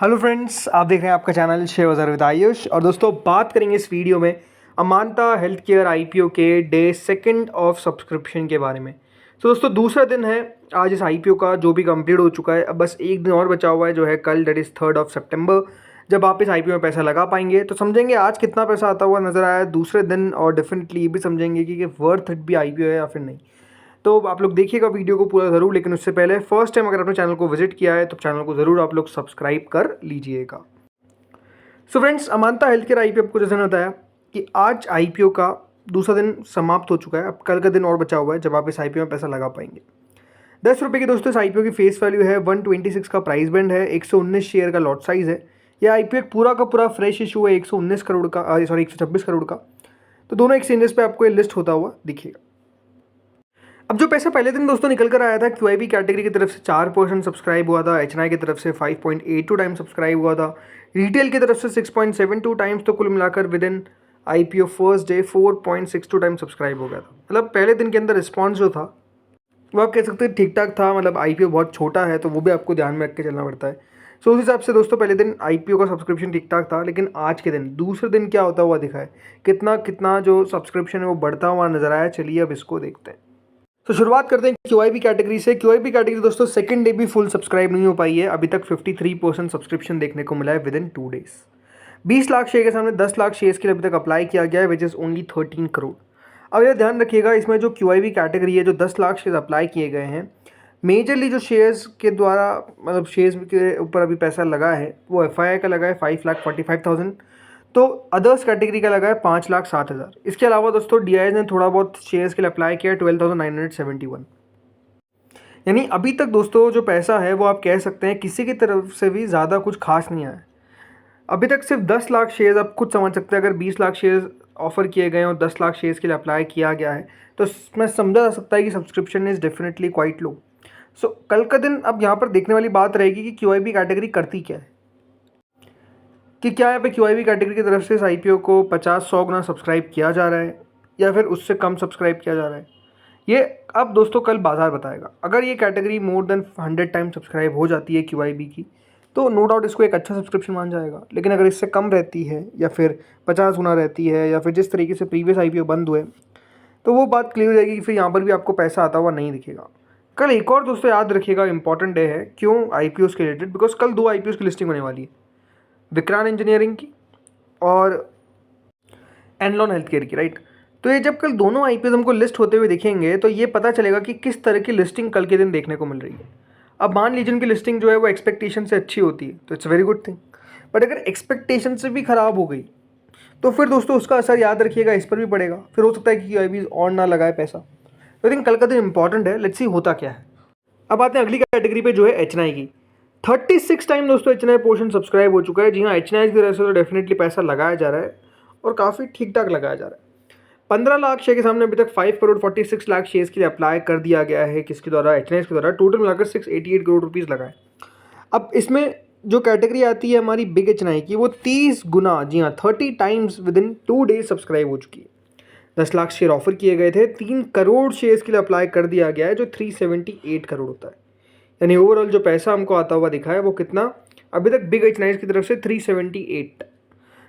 Hello friends, आप देख रहे हैं आपका चैनल शेयर बाजार विद आयुष। और दोस्तों, बात करेंगे इस वीडियो में अमांता हेल्थ केयर आईपीओ के डे सेकंड ऑफ सब्सक्रिप्शन के बारे में। तो दोस्तों, दूसरा दिन है आज इस आईपीओ का, जो भी कंप्लीट हो चुका है। अब बस एक दिन और बचा हुआ है, जो है कल, दैट इज़ 3 सितंबर, जब आप इस आईपीओ में पैसा लगा पाएंगे। तो समझेंगे आज कितना पैसा आता हुआ नजर आया दूसरे दिन, और डेफिनेटली ये भी समझेंगे कि वर्थ इट भी आईपीओ है या फिर नहीं। तो आप लोग देखिएगा वीडियो को पूरा ज़रूर, लेकिन उससे पहले फर्स्ट टाइम अगर आपने चैनल को विजिट किया है तो चैनल को ज़रूर आप लोग सब्सक्राइब कर लीजिएगा। So friends, Amanta health care IPO आपको जैसे बताया कि आज आईपीओ का दूसरा दिन समाप्त हो चुका है। अब कल का दिन और बचा हुआ है जब आप इस आईपीओ में पैसा लगा पाएंगे। 10 रुपये की दोस्तों इस आईपीओ की फेस वैल्यू है, 126 का प्राइस बैंड है, 119 शेयर का लॉट साइज है। यह आईपीओ पूरा का पूरा फ्रेश इशू है, 119 करोड़ का, 126 करोड़ का। तो दोनों एक्सचेंजेस पे आपको ये लिस्ट होता हुआ दिखेगा। अब जो पैसा पहले दिन दोस्तों निकल कर आया था, क्यूआईबी कैटेगरी की तरफ से 4% सब्सक्राइब हुआ था, एचएनआई की तरफ से 5.82 टाइम्स सब्सक्राइब हुआ था, रिटेल की तरफ से 6.72 टाइम्स, तो कुल मिलाकर with in IPO first day 4.62 times subscribe हो गया था। मतलब पहले दिन के अंदर रिस्पॉन्स जो था वो आप कह सकते हैं ठीक ठाक था। मतलब आईपीओ बहुत छोटा है तो वो भी आपको ध्यान में रख के चलना पड़ता है। सो उस हिसाब से दोस्तों पहले दिन आईपीओ का सब्सक्रिप्शन ठीक ठाक था, लेकिन आज के दिन दूसरे दिन क्या होता हुआ दिखा है, कितना कितना जो सब्सक्रिप्शन है वो बढ़ता हुआ नजर आया। चलिए अब इसको देखते हैं। तो शुरुआत करते हैं क्यूआईबी कैटेगरी से। क्यूआईबी कैटेगरी दोस्तों सेकंड डे भी फुल सब्सक्राइब नहीं हो पाई है। अभी तक 53% सब्सक्रिप्शन देखने को मिला है with in 2 days. 20 lakh share के सामने 10 लाख शेयर्स के लिए अभी तक अप्लाई किया गया है, विच इज़ ओनली 13 करोड़। अब यह ध्यान रखिएगा, इसमें जो क्यूआईबी कैटेगरी है, जो 10 लाख शेयर अप्लाई किए गए हैं, मेजरली जो शेयर्स के द्वारा, मतलब शेयर्स के ऊपर अभी पैसा लगा है वो एफआईआई का लगा है 5,45,000। तो अदर्स कैटेगरी का लगा है 5,07,000। इसके अलावा दोस्तों डीआईएस ने थोड़ा बहुत शेयर्स के लिए अप्लाई किया है 12,971। यानी अभी तक दोस्तों जो पैसा है वो आप कह सकते हैं किसी की तरफ से भी ज़्यादा कुछ खास नहीं आया। अभी तक सिर्फ 10 लाख शेयर्स, आप खुद समझ सकते हैं, अगर 20 लाख शेयर्स ऑफर किए गए और 10 लाख शेयर्स के लिए अप्लाई किया गया है तो इसमें समझा जा सकता है कि subscription is definitely quite low. So कल का दिन अब यहाँ पर देखने वाली बात रहेगी कि क्यूआईबी कैटेगरी करती क्या है, कि क्या यहाँ पे क्यूआईबी कैटेगरी की तरफ से इस आईपीओ को 50-100 गुना सब्सक्राइब किया जा रहा है या फिर उससे कम सब्सक्राइब किया जा रहा है। ये अब दोस्तों कल बाजार बताएगा। अगर ये category more than 100 time subscribe हो जाती है क्यूआईबी की, तो नो डाउट इसको एक अच्छा सब्सक्रिप्शन मान जाएगा। लेकिन अगर इससे कम रहती है या फिर 50 गुना रहती है या फिर जिस तरीके से प्रीवियस आईपीओ बंद हुए, तो वो बात क्लियर हो जाएगी कि फिर यहाँ पर भी आपको पैसा आता हुआ नहीं दिखेगा। कल एक और दोस्तों याद रखिएगा इंपॉर्टेंट डे है। क्यों? आईपीओ के रिलेटेड, बिकॉज कल 2 आईपीओ की लिस्टिंग होने वाली है, विक्रांत इंजीनियरिंग की और एनलॉन हेल्थ केयर की, राइट। तो ये जब कल दोनों आईपीओ हमको लिस्ट होते हुए दिखेंगे तो ये पता चलेगा कि किस तरह की लिस्टिंग कल के दिन देखने को मिल रही है। अब मान लीजिए उनकी लिस्टिंग जो है वो एक्सपेक्टेशन से अच्छी होती है तो it's very good thing, but अगर एक्सपेक्टेशन से भी ख़राब हो गई तो फिर दोस्तों उसका असर याद रखिएगा इस पर भी पड़ेगा। फिर हो सकता है कि आई और ना लगाए पैसा। तो आई थिंक कल का दिन इंपॉर्टेंट है, लेट्स सी होता क्या है। अब आते हैं अगली कैटेगरी पे, जो है एचएनआई की। 36 टाइम दोस्तों एचएनआई पोर्शन सब्सक्राइब हो चुका है। जी हाँ, एचएनआई की तरफ से तो डेफिनेटली पैसा लगाया जा रहा है और काफ़ी ठीक ठाक लगाया जा रहा है। 15 लाख शेयर के सामने अभी तक 5 करोड़ 46 लाख शेयर्स के लिए अप्लाई कर दिया गया है। किसके द्वारा? एचएनआई के द्वारा। टोटल मिलाकर 688 करोड़ रुपीज़ लगाए। अब इसमें जो कैटेगरी आती है हमारी बिग एचएनआई की, वो 30 गुना, जी हाँ 30 times with in 2 days subscribe हो चुकी है। 10 लाख शेयर ऑफर किए गए थे, 3 करोड़ शेयर्स के लिए अप्लाई कर दिया गया है, जो 378 करोड़ होता है। यानी ओवरऑल जो पैसा हमको आता हुआ दिखा है वो कितना, अभी तक बिग एचएनआई की तरफ से 378।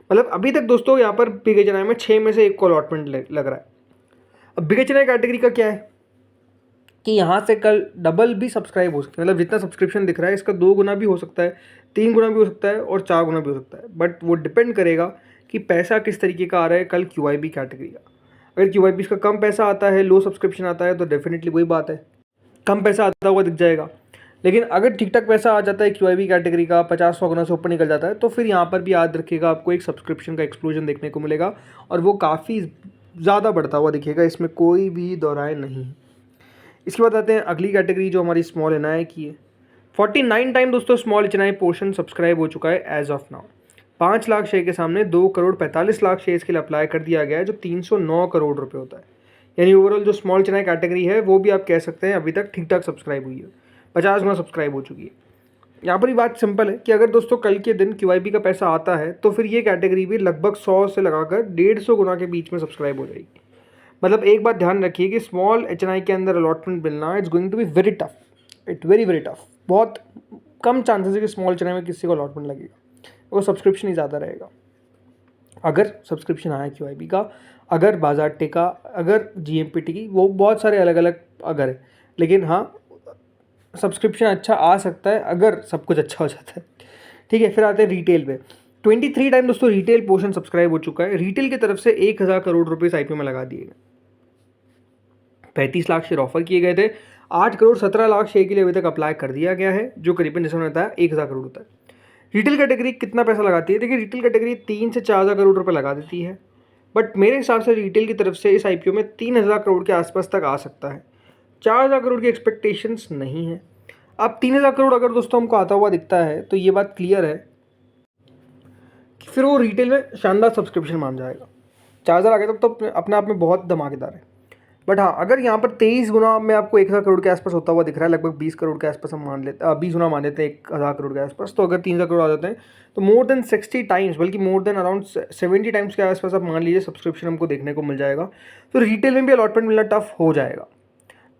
मतलब अभी तक दोस्तों यहाँ पर बिग एचएनआई में 6 में से 1 को अलॉटमेंट लग रहा है। अब बिग एचएनआई कैटेगरी का क्या है कि यहाँ से कल डबल भी सब्सक्राइब हो सकता है। मतलब जितना सब्सक्रिप्शन दिख रहा है इसका 2 गुना भी हो सकता है, 3 गुना भी हो सकता है और 4 गुना भी हो सकता है। बट वो डिपेंड करेगा कि पैसा किस तरीके का आ रहा है कल क्यूआईबी कैटेगरी का। अगर क्यूआईबी का कम पैसा आता है, लो सब्सक्रिप्शन आता है, तो डेफिनेटली वही बात है, कम पैसा आता हुआ दिख जाएगा। लेकिन अगर ठीक ठाक पैसा आ जाता है क्यूआईबी कैटेगरी का, 50-100 गुना से ऊपर निकल जाता है, तो फिर यहाँ पर भी याद रखिएगा आपको एक सब्सक्रिप्शन का एक्सप्लोजन देखने को मिलेगा और वो काफ़ी ज़्यादा बढ़ता हुआ दिखेगा, इसमें कोई भी दोहराए नहीं। इसके बाद आते हैं अगली कैटेगरी जो हमारी स्मॉल एनआई की है। 49 टाइम दोस्तों स्मॉल एनआई पोर्शन सब्सक्राइब हो चुका है as of now. 5 lakh share के सामने 2 करोड़ 45 लाख शेयर्स के लिए अप्लाई कर दिया गया है, जो 309 करोड़ रुपये होता है। यानी ओवरऑल जो स्मॉल एनआई कैटेगरी है वो भी आप कह सकते हैं अभी तक ठीक ठाक सब्सक्राइब हुई है, 50 गुना सब्सक्राइब हो चुकी है। यहाँ पर ही बात सिंपल है कि अगर दोस्तों कल के दिन क्यूआईबी का पैसा आता है तो फिर ये कैटेगरी भी लगभग 100 से लगाकर 150 गुना के बीच में सब्सक्राइब हो जाएगी। मतलब एक बात ध्यान रखिए कि स्मॉल एचएनआई के अंदर अलॉटमेंट मिलना it's going to be very tough, it very very tough, बहुत कम चांसेस है कि स्मॉल चैनल में किसी को अलॉटमेंट लगेगा, वो सब्सक्रिप्शन ही ज़्यादा रहेगा। अगर सब्सक्रिप्शन आया QIB का, अगर बाजार टेका, अगर GMP की, वो बहुत सारे अलग अलग अगर है, लेकिन हाँ सब्सक्रिप्शन अच्छा आ सकता है अगर सब कुछ अच्छा हो जाता है। ठीक है, फिर आते हैं रिटेल पे। 23 टाइम दोस्तों रिटेल पोर्शन सब्सक्राइब हो चुका है। रिटेल की तरफ से 1000 करोड़ रुपये IPO में लगा दिए गए। 35 लाख शेयर ऑफर किए गए थे। 8 करोड़ 17 लाख शेयर के लिए अभी तक अप्लाई कर दिया गया है, जो करीबन जैसे मैंने बताया 1000 करोड़ होता है। रिटेल कैटेगरी कितना पैसा लगाती है? देखिए रिटेल कैटेगरी 3 से 4000 करोड़ रुपये लगा देती है, बट मेरे हिसाब से रिटेल की तरफ से इस IPO में 3000 करोड़ के आसपास तक आ सकता है। 4000 करोड़ की एक्सपेक्टेशंस नहीं है। अब 3000 करोड़ अगर दोस्तों हमको आता हुआ दिखता है तो ये बात क्लियर है कि फिर वो रिटेल में शानदार सब्सक्रिप्शन मान जाएगा। 4000 आ गया तो अपने आप में बहुत धमाकेदार है। बट हाँ, अगर यहाँ पर 23 गुना में आपको 1000 करोड़ के आसपास होता हुआ दिख रहा है, लगभग 20 करोड़ के आसपास हम मान लेते हैं, 20 गुना मान लेते हैं 1000 करोड़ के आसपास, तो अगर 3000 करोड़ आ जाते हैं तो मोर देन 60 टाइम्स, बल्कि मोर देन अराउंड 70 टाइम्स के आसपास आप मान लीजिए सब्सक्रिप्शन हमको देखने को मिल जाएगा। तो रिटेल में भी अलॉटमेंट मिलना टफ हो जाएगा।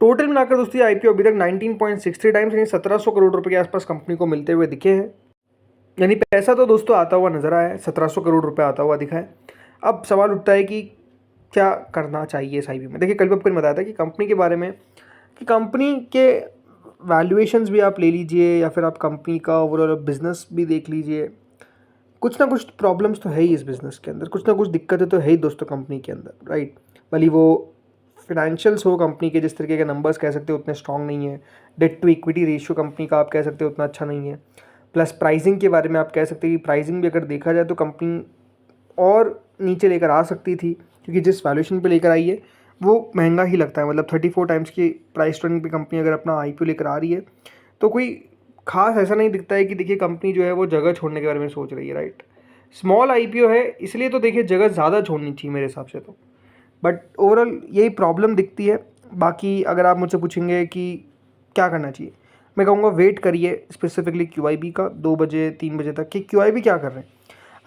टोटल मिलाकर दोस्तों IPO अभी तक 19.63 टाइम्स यानी 1700 करोड़ रुपये के आसपास कंपनी को मिलते हुए दिखे हैं। यानी पैसा तो दोस्तों आता हुआ नजर आया है, 1700 करोड़ रुपये आता हुआ दिखा है। अब सवाल उठता है कि क्या करना चाहिए इस IPO में। देखिए कल भी आपको बताया था कि कंपनी के बारे में, कि कंपनी के वैल्यूएशंस भी आप ले लीजिए या फिर आप कंपनी का ओवरऑल बिजनेस भी देख लीजिए, कुछ ना कुछ प्रॉब्लम्स तो है ही इस बिज़नेस के अंदर, कुछ ना कुछ दिक्कतें तो है ही दोस्तों कंपनी के अंदर, राइट। भले वो फिनेंशियल्स हो कंपनी के, जिस तरीके के नंबर्स कह सकते हो उतने स्ट्रॉन्ग नहीं है। Debt to equity ratio company का आप कह सकते हो उतना अच्छा नहीं है। प्लस प्राइसिंग के बारे में आप कह सकते हैं कि प्राइसिंग भी अगर देखा जाए तो कंपनी और नीचे लेकर आ सकती थी, क्योंकि जिस वैल्यूएशन पे लेकर आई है वो महंगा ही लगता है। मतलब 34 टाइम्स की प्राइस टर्निंग पे कंपनी अगर अपना IPO लेकर आ रही है तो कोई खास ऐसा नहीं दिखता है कि देखिए कंपनी जो है वो जगह छोड़ने के बारे में सोच रही है, राइट। स्मॉल IPO है इसलिए तो देखिए जगह ज़्यादा छोड़नी चाहिए मेरे हिसाब से तो, बट ओवरऑल यही प्रॉब्लम दिखती है। बाकी अगर आप मुझसे पूछेंगे कि क्या करना चाहिए, मैं कहूँगा वेट करिए स्पेसिफिकली QIB का 2 बजे 3 बजे तक, कि QIB क्या कर रहे हैं।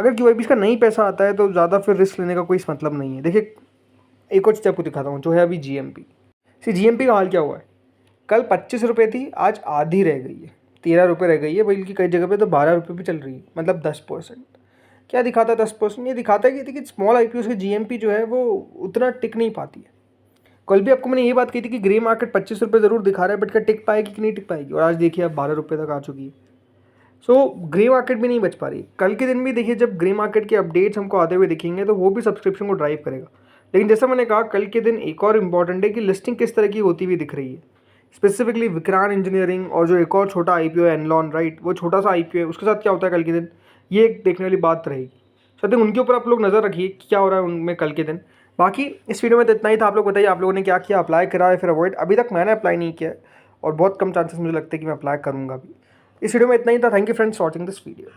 अगर QIB का नहीं पैसा आता है तो ज़्यादा फिर रिस्क लेने का कोई मतलब नहीं है। देखिए एक और चीज़ आपको दिखाता हूँ, जो है अभी GMP। GMP का हाल क्या हुआ है, कल 25 रुपये थी, आज आधी रह गई है, 13 रुपये रह गई है, बल्कि कई जगह पे तो 12 रुपये भी चल रही है, मतलब 10%। क्या दिखाता है 10%? ये दिखाता है कि देखिए स्मॉल IPOs की GMP जो है वो उतना टिक नहीं पाती है। कल भी आपको मैंने ये बात कही थी कि ग्रे मार्केट 25 रुपये ज़रूर दिखा रहा है, बट क्या टिक पाएगी कि नहीं टिक पाएगी, और आज देखिए अब 12 रुपये तक आ चुकी है। सो ग्रे मार्केट भी नहीं बच पा रही। कल के दिन भी देखिए जब ग्रे मार्केट के अपडेट्स हमको आते हुए दिखेंगे तो वो भी सब्सक्रिप्शन को ड्राइव करेगा। लेकिन जैसा मैंने कहा कल के दिन एक और इम्पॉर्टेंट है कि लिस्टिंग किस तरह की होती हुई दिख रही है, स्पेसिफिकली विक्रांत इंजीनियरिंग और जो एक और छोटा IPO है एनलॉन, राइट, वो छोटा सा IPO है, उसके साथ क्या होता है कल के दिन, ये एक देखने वाली बात रहेगी। सो आई थिंक उनके ऊपर आप लोग नज़र रखिए कि क्या हो रहा है उनमें कल के दिन। बाकी इस वीडियो में तो इतना ही था। आप लोग बताइए आप लोगों ने क्या किया, अप्लाई करा है फिर अवॉइड। अभी तक मैंने अप्लाई नहीं किया है और बहुत कम चांसेस मुझे लगता है कि मैं अप्लाई करूँगा भी। इस वीडियो में इतना ही था। Thank you friends for watching this video.